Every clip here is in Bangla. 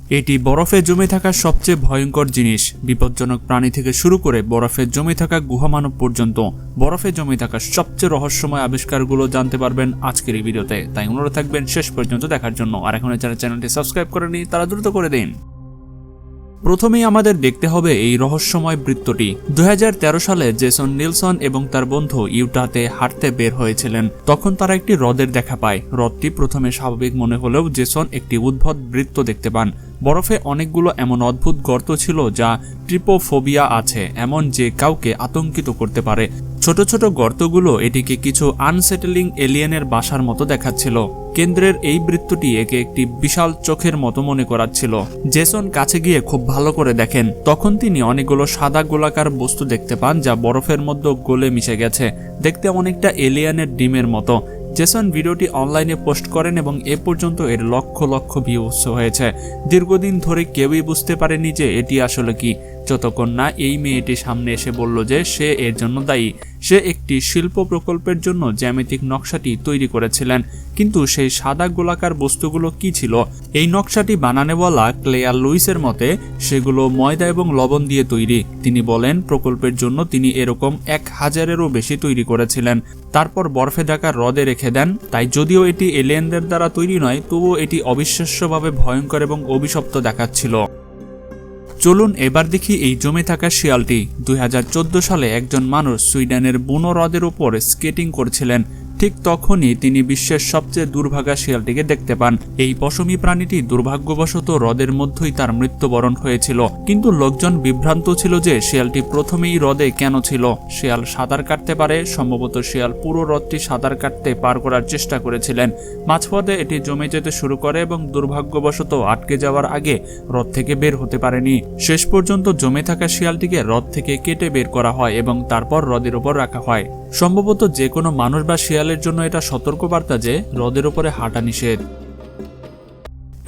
এটি বরফে জমে থাকা সবচেয়ে ভয়ঙ্কর জিনিস। বিপজ্জনক প্রাণী থেকে শুরু করে বরফে জমে থাকা গুহামানব পর্যন্ত বরফে জমে থাকা সবচেয়ে রহস্যময় আবিষ্কারগুলো জানতে পারবেন আজকের এই ভিডিওতে। তাই অনুরোধ থাকবেন শেষ পর্যন্ত দেখার জন্য। আর এখন যারা চ্যানেলটি সাবস্ক্রাইব করেনি তারা দ্রুত করে দিন। প্রথমেই আমাদের দেখতে হবে এই রহস্যময় বৃত্তটি। 2013 সালে জেসন নিলসন এবং তার বন্ধু ইউটাতে হাঁটতে বের হয়েছিলেন। তখন তারা একটি হ্রদের দেখা পায়। হ্রদটি প্রথমে স্বাভাবিক মনে হলেও জেসন একটি উদ্ভট বৃত্ত দেখতে পান। বরফে অনেকগুলো এমন অদ্ভুত গর্ত ছিল যা ট্রিপোফোবিয়া আছে এমন যে কাউকে আতঙ্কিত করতে পারে। ছোট ছোট গর্তগুলো এটিকে কিছু আনসেটেলিং এলিয়েনের বাসার মতো দেখাচ্ছিল। কেন্দ্রের এই বৃত্তটি একে একটি বিশাল চোখের মতো মনে করাচ্ছিল। জেসন কাছে গিয়ে খুব ভালো করে দেখেন। তখন তিনি অনেকগুলো সাদা গোলাকার বস্তু দেখতে পান যা বরফের মধ্যে গলে মিশে গেছে। দেখতে অনেকটা এলিয়েনের ডিমের মতো। জেসন ভিডিওটি অনলাইনে পোস্ট করেন এবং এ পর্যন্ত এর লক্ষ লক্ষ ভিউজ হয়েছে। দীর্ঘদিন ধরে কেউই বুঝতে পারেনি যে এটি আসলে কি, যতক্ষণ না এই মেয়েটি সামনে এসে বলল যে সে এর জন্য দায়ী। সে একটি শিল্প প্রকল্পের জন্য জ্যামিতিক নকশাটি তৈরি করেছিলেন। কিন্তু সেই সাদা গোলাকার বস্তুগুলো কি ছিল? এই নকশাটি বানানেওয়ালা ক্লেয়ার লুইসের মতে সেগুলো ময়দা এবং লবণ দিয়ে তৈরি। তিনি বলেন প্রকল্পের জন্য তিনি এরকম 1000-এরও বেশি তৈরি করেছিলেন। তারপর বরফে ঢাকা হ্রদে রেখে দেন। তাই যদিও এটি এলিয়েনদের দ্বারা তৈরি নয়, তবুও এটি অবিশ্বাস্যভাবে ভয়ঙ্কর এবং অভিশপ্ত দেখাচ্ছিল। চলুন এবার দেখি এই জমে থাকা শিয়ালটি। 2014 সালে একজন মানুষ সুইডেনের বুনো হ্রদের উপর স্কেটিং করছিলেন। ঠিক তখনই তিনি বিশ্বের সবচেয়ে দুর্ভাগা শিয়ালটিকে দেখতে পান। এই পশমী প্রাণীটি দুর্ভাগ্যবশত হ্রদের মধ্যেই তার মৃত্যুবরণ হয়েছিল। কিন্তু লোকজন বিভ্রান্ত ছিল যে শিয়ালটি প্রথমেই হ্রদে কেন ছিল। শিয়াল সাঁতার কাটতে পারে। সম্ভবত শিয়াল পুরো হ্রদটি সাঁতার কাটতে পার করার চেষ্টা করেছিলেন। মাঝপথে এটি জমে যেতে শুরু করে এবং দুর্ভাগ্যবশত আটকে যাওয়ার আগে হ্রদ থেকে বের হতে পারেনি। শেষ পর্যন্ত জমে থাকা শিয়ালটিকে হ্রদ থেকে কেটে বের করা হয় এবং তারপর হ্রদের উপর রাখা হয়। সম্ভবত যে কোনো মানুষ বা শিয়ালের জন্য এটা সতর্কবার্তা যে হ্রদের উপরে হাঁটা নিষেধ।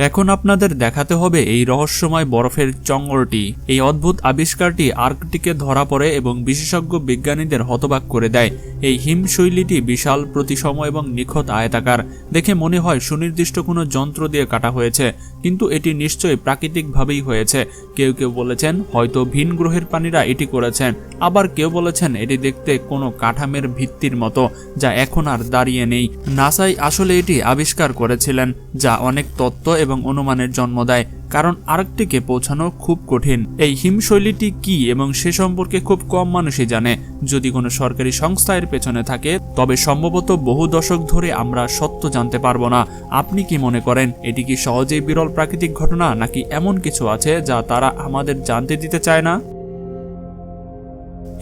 এখন আপনাদের দেখাতে হবে এই রহস্যময় বরফের চঙ্গরটি। এই অদ্ভুত আবিষ্কারটি আর্কটিকে ধরা পড়ে এবং বিশেষজ্ঞ বিজ্ঞানীদের হতবাক করে দেয়। এই হিমশৈলীটি বিশাল, প্রতিসম এবং নিখুঁত আয়তাকার। দেখে মনে হয় সুনির্দিষ্ট কোনো যন্ত্র দিয়ে কাটা হয়েছে, কিন্তু এটি নিশ্চয়ই প্রাকৃতিকভাবেই হয়েছে। কেউ কেউ বলেছেন হয়তো ভিন গ্রহের প্রাণীরা এটি করেছেন। আবার কেউ বলেছেন এটি দেখতে কোনো কাঠামের ভিত্তির মতো যা এখন আর দাঁড়িয়ে নেই। নাসাই আসলে এটি আবিষ্কার করেছিলেন, যা অনেক তত্ত্ব এবং অনুমানের জন্ম দেয়, কারণ আর্কটিকে পৌঁছানো খুব কঠিন। এই হিমশৈলীটি কি এবং সে সম্পর্কে খুব কম মানুষই জানে। যদি কোনো সরকারি সংস্থা এর পেছনে থাকে তবে সম্ভবত বহু দশক ধরে আমরা সত্য জানতে পারবো না। আপনি কি মনে করেন এটি কি সহজেই বিরল প্রাকৃতিক ঘটনা, নাকি এমন কিছু আছে যা তারা আমাদের জানতে দিতে চায় না?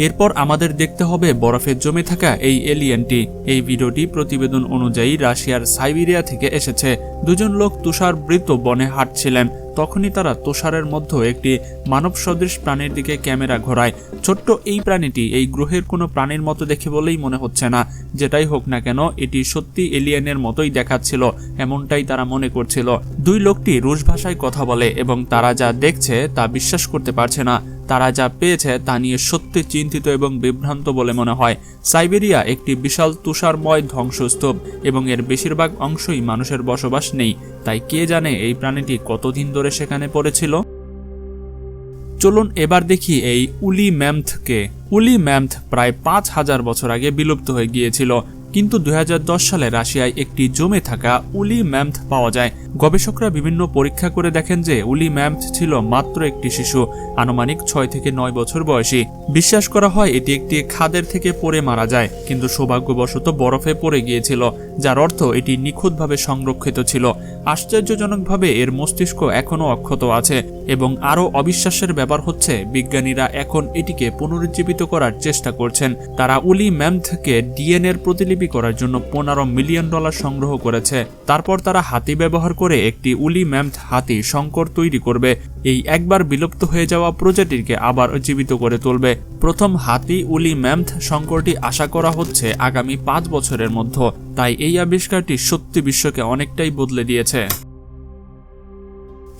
এরপর আমাদের দেখতে হবে বরফে জমে থাকা এই এলিয়েনটি। এই ভিডিওটি প্রতিবেদন অনুযায়ী রাশিয়ার সাইবেরিয়া থেকে এসেছে। দুজন লোক তুষারবৃত বনে হাঁটছিলেন। তখনই তারা তুষারের মধ্যে একটি মানব সদৃশ প্রাণীর দিকে ক্যামেরা ঘোরায়। ছোট্ট এই প্রাণীটি এই গ্রহের কোনো প্রাণীর মতো দেখে বলেই মনে হচ্ছে না। যেটাই হোক না কেন এটি সত্যি এলিয়েনের মতোই দেখাচ্ছিল, এমনটাই তারা মনে করছিল। দুই লোকটি রুশ ভাষায় কথা বলে এবং তারা যা দেখছে তা বিশ্বাস করতে পারছে না। তারা যা পেয়েছে তা নিয়ে সত্যি চিন্তিত এবং বিভ্রান্ত বলে মনে হয়। সাইবেরিয়া একটি বিশাল তুষারময় ধ্বংসস্তূপ এবং এর বেশিরভাগ অংশই মানুষের বসবাস নেই। তাই কে জানে এই প্রাণীটি কতদিন ধরে সেখানে পড়েছিল। চলুন এবার দেখি এই উলি ম্যামথকে। উলি ম্যামথ প্রায় 5000 বছর আগে বিলুপ্ত হয়ে গিয়েছিল, কিন্তু 2010 সালে রাশিয়ায় একটি জমে থাকা উলি ম্যামথ পাওয়া যায়। গবেষকরা বিভিন্ন পরীক্ষা করে দেখেন যে উলি ম্যামথ ছিল মাত্র একটি শিশু, আনুমানিক 6 থেকে 9 বছর বয়সী। বিশ্বাস করা হয় এটি একটি খাদের থেকে পড়ে মারা যায়, কিন্তু সৌভাগ্যবশত বরফে পড়ে গিয়েছিল, যার অর্থ এটি নিখুঁতভাবে সংরক্ষিত ছিল। আশ্চর্যজনকভাবে এর মস্তিষ্ক এখনও অক্ষত আছে এবং আরও অবিশ্বাসের ব্যাপার হচ্ছে বিজ্ঞানীরা এখন এটিকে পুনরুজ্জীবিত করার চেষ্টা করছেন। তারা উলি ম্যামথকে ডিএনএর প্রতিলিপি করার জন্য $15 মিলিয়ন সংগ্রহ করেছে। তারপর তারা হাতি ব্যবহার করে একটি উলি ম্যামথ হাতি সংকর তৈরি করবে। এই একবার বিলুপ্ত হয়ে যাওয়া প্রজাতিকে আবার জীবিত করে তুলবে। প্রথম হাতি উলি ম্যামথ সংকরটি আশা করা হচ্ছে আগামী 5 বছরের মধ্যে। তাই এই আবিষ্কারটি সত্যি বিশ্বকে অনেকটাই বদলে দিয়েছে।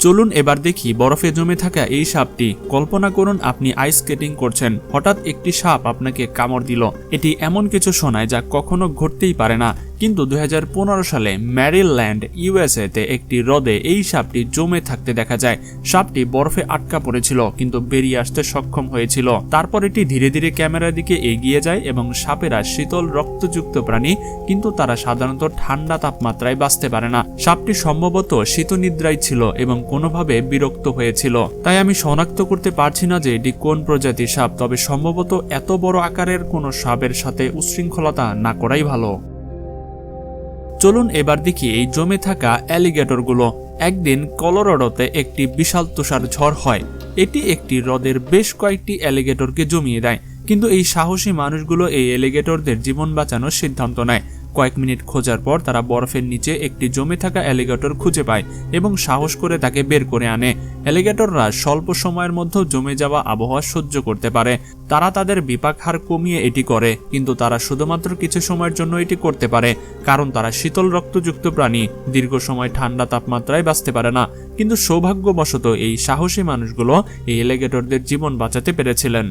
চলুন এবার দেখি বরফে জমে থাকা এই সাপটি। কল্পনা করুন আপনি আইস স্কেটিং করছেন, হঠাৎ একটি সাপ আপনাকে কামড় দিল। এটি এমন কিছু শোনায় যা কখনো ঘটতেই পারে না, কিন্তু 2015 সালে ম্যারিল্যান্ড ইউএসএতে একটি হ্রদে এই সাপটি জমে থাকতে দেখা যায়। সাপটি বরফে আটকা পড়েছিল কিন্তু বেরিয়ে আসতে সক্ষম হয়েছিল। তারপর এটি ধীরে ধীরে ক্যামেরার দিকে এগিয়ে যায় এবং সাপেরা শীতল রক্তযুক্ত প্রাণী, কিন্তু তারা সাধারণত ঠান্ডা তাপমাত্রায় বাঁচতে পারে না। সাপটি সম্ভবত শীতনিদ্রায় ছিল এবং কোনোভাবে বিরক্ত হয়েছিল, তাই আমি শনাক্ত করতে পারছি না যে এটি কোন প্রজাতির সাপ, তবে সম্ভবত এত বড় আকারের কোনো সাপের সাথে উচ্ছৃঙ্খলতা না করাই ভালো। চলুন এবার দেখি এই জমে থাকা অ্যালিগেটরগুলো। একদিন কলোরাডোতে একটি বিশাল তুষার ঝড় হয়। এটি একটি হ্রদের বেশ কয়েকটি অ্যালিগেটরকে জমিয়ে দেয়, কিন্তু এই সাহসী মানুষগুলো এই অ্যালিগেটরদের জীবন বাঁচানোর সিদ্ধান্ত নেয়। কয়েক মিনিট খোঁজার পর তারা বরফের নিচে একটি জমে থাকা অ্যালিগেটর খুঁজে পায় এবং সাহস করে তাকে বের করে আনে। অ্যালিগেটররা স্বল্প সময়ের মধ্যে জমে যাওয়া আবহাওয়া সহ্য করতে পারে। তারা তাদের বিপাক হার কমিয়ে এটি করে, কিন্তু তারা শুধুমাত্র কিছু সময়ের জন্য এটি করতে পারে, কারণ তারা শীতল রক্তযুক্ত প্রাণী, দীর্ঘ সময় ঠান্ডা তাপমাত্রায় বাঁচতে পারে না। কিন্তু সৌভাগ্যবশত এই সাহসী মানুষগুলো এই অ্যালিগেটরদের জীবন বাঁচাতে পেরেছিলেন।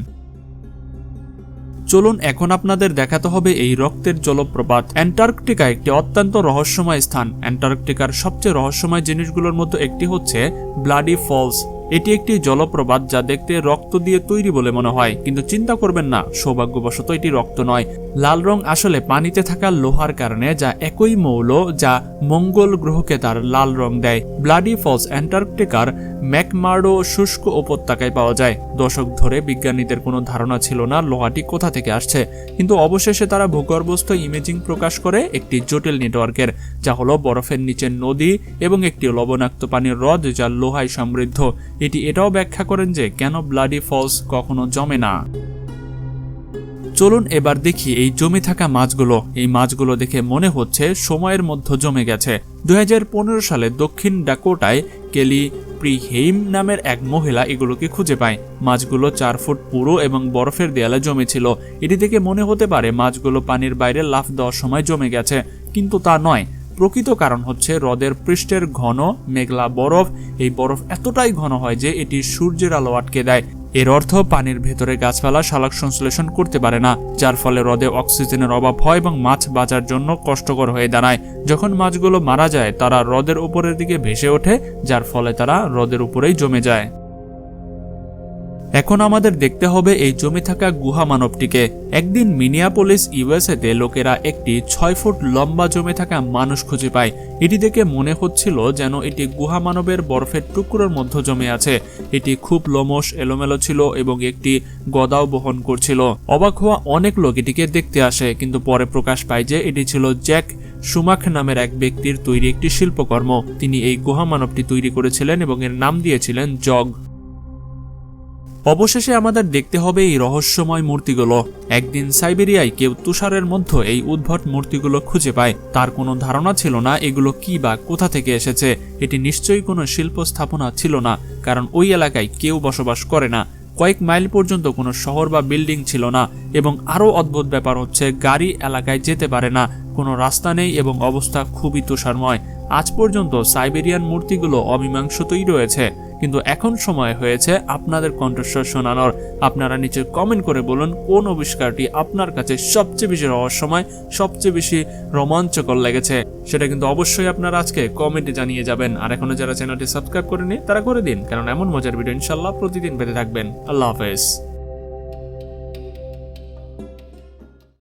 চলুন এখন আপনাদের দেখাতে হবে এই রক্তের জলপ্রপাত। অ্যান্টার্কটিকা একটি অত্যন্ত রহস্যময় স্থান। অ্যান্টার্কটিকার সবচেয়ে রহস্যময় জিনিসগুলোর মধ্যে একটি হচ্ছে ব্লাডি ফলস। এটি একটি জলপ্রপাত যা দেখতে রক্ত দিয়ে তৈরি বলে মনে হয়, কিন্তু চিন্তা করবেন না, সৌভাগ্যবশত এটি রক্ত নয়। লাল রং আসলে পানিতে থাকা লোহার কারণে, যা একই মৌল যা মঙ্গল গ্রহকে তার লাল রং দেয়। ব্লাডি ফলস অ্যান্টার্কটিকার ম্যাকমার্ডো শুষ্ক উপত্যকায় পাওয়া যায়। দশক ধরে বিজ্ঞানীদের কোনো ধারণা ছিল না লোহাটি কোথা থেকে আসছে, কিন্তু অবশেষে তারা ভূগর্ভস্থ ইমেজিং প্রকাশ করে একটি জটিল নেটওয়ার্কের, যা হলো বরফের নিচে নদী এবং একটি লবণাক্ত পানির হ্রদ যা লোহায় সমৃদ্ধ। এটি এটাও ব্যাখ্যা করেন যে কেন ব্লাডি ফলস কখনো জমে না। চলুন এবার দেখি এই জমে থাকা মাছগুলো। এই মাছগুলো দেখে মনে হচ্ছে সময়ের মধ্যে জমে গেছে। 2015 সালে দক্ষিণ ডাকোটায় কেলি প্রিহেইম নামের এক মহিলা এগুলোকে খুঁজে পায়। মাছগুলো 4 ফুট পুরো এবং বরফের দেয়ালে জমেছিল। এটি থেকে মনে হতে পারে মাছগুলো পানির বাইরে লাফ দেওয়ার সময় জমে গেছে, কিন্তু তা নয়। প্রকৃত কারণ হচ্ছে হ্রদের পৃষ্ঠের ঘন মেঘলা বরফ। এই বরফ এতটাই ঘন হয় যে এটি সূর্যের আলো আটকে দেয়। এর অর্থ পানির ভেতরে গাছপালা শালক সংশ্লেষণ করতে পারে না, যার ফলে হ্রদে অক্সিজেনের অভাব হয় এবং মাছ বাঁচার জন্য কষ্টকর হয়ে দাঁড়ায়। যখন মাছগুলো মারা যায় তারা হ্রদের উপরের দিকে ভেসে ওঠে, যার ফলে তারা হ্রদের উপরেই জমে যায়। এখন আমাদের দেখতে হবে এই জমে থাকা গুহা মানবটিকে। একদিন মিনিয়াপোলিস ইউএসএতে লোকেরা একটি 6 ফুট লম্বা জমে থাকা মানুষ খুঁজে পায়। এটি দেখে মনে হচ্ছিল যেন এটি গুহা মানবের বরফের টুকরোর মধ্যে জমে আছে। এটি খুব লোমশ, এলোমেলো ছিল এবং একটি গদাও বহন করছিল। অবাক হওয়া অনেক লোক এটিকে দেখতে আসে, কিন্তু পরে প্রকাশ পায় যে এটি ছিল জ্যাক সুমাখ নামের এক ব্যক্তির তৈরি একটি শিল্পকর্ম। তিনি এই গুহা মানবটি তৈরি করেছিলেন এবং এর নাম দিয়েছিলেন জগ। অবশেষে আমাদের দেখতে হবে এই রহস্যময় মূর্তিগুলো। একদিন সাইবেরিয়ায় কেউ তুষারের মধ্যে এই উদ্ভট মূর্তিগুলো খুঁজে পায়। তার কোনো ধারণা ছিল না এগুলো কি বা কোথা থেকে এসেছে। এটি নিশ্চয়ই কোনো শিল্প স্থাপনা ছিল না, কারণ ওই এলাকায় কেউ বসবাস করে না। কয়েক মাইল পর্যন্ত কোনো শহর বা বিল্ডিং ছিল না, এবং আরও অদ্ভুত ব্যাপার হচ্ছে গাড়ি এলাকায় যেতে পারে না, কোনো রাস্তা নেই এবং অবস্থা খুবই তুষারময়। আজ পর্যন্ত সাইবেরিয়ান মূর্তিগুলো অমীমাংসিতই রয়েছে, কিন্তু এখন সময় হয়েছে আপনাদের কণ্ঠস্বর শোনানোর। আপনারা নিচে কমেন্ট করে বলুন কোন আবিষ্কারটি আপনার কাছে সবচেয়ে বেশি রহস্যময়, সবচেয়ে বেশি রোমাঞ্চকর লেগেছে। সেটা কিন্তু অবশ্যই আপনারা আজকে কমেন্টে জানিয়ে যাবেন। আর এখনো যারা চ্যানেলটি সাবস্ক্রাইব করেনি তারা করে দিন, কারণ এমন মজার ভিডিও ইনশাল্লাহ প্রতিদিন পেতে থাকবেন। আল্লাহ হাফেজ।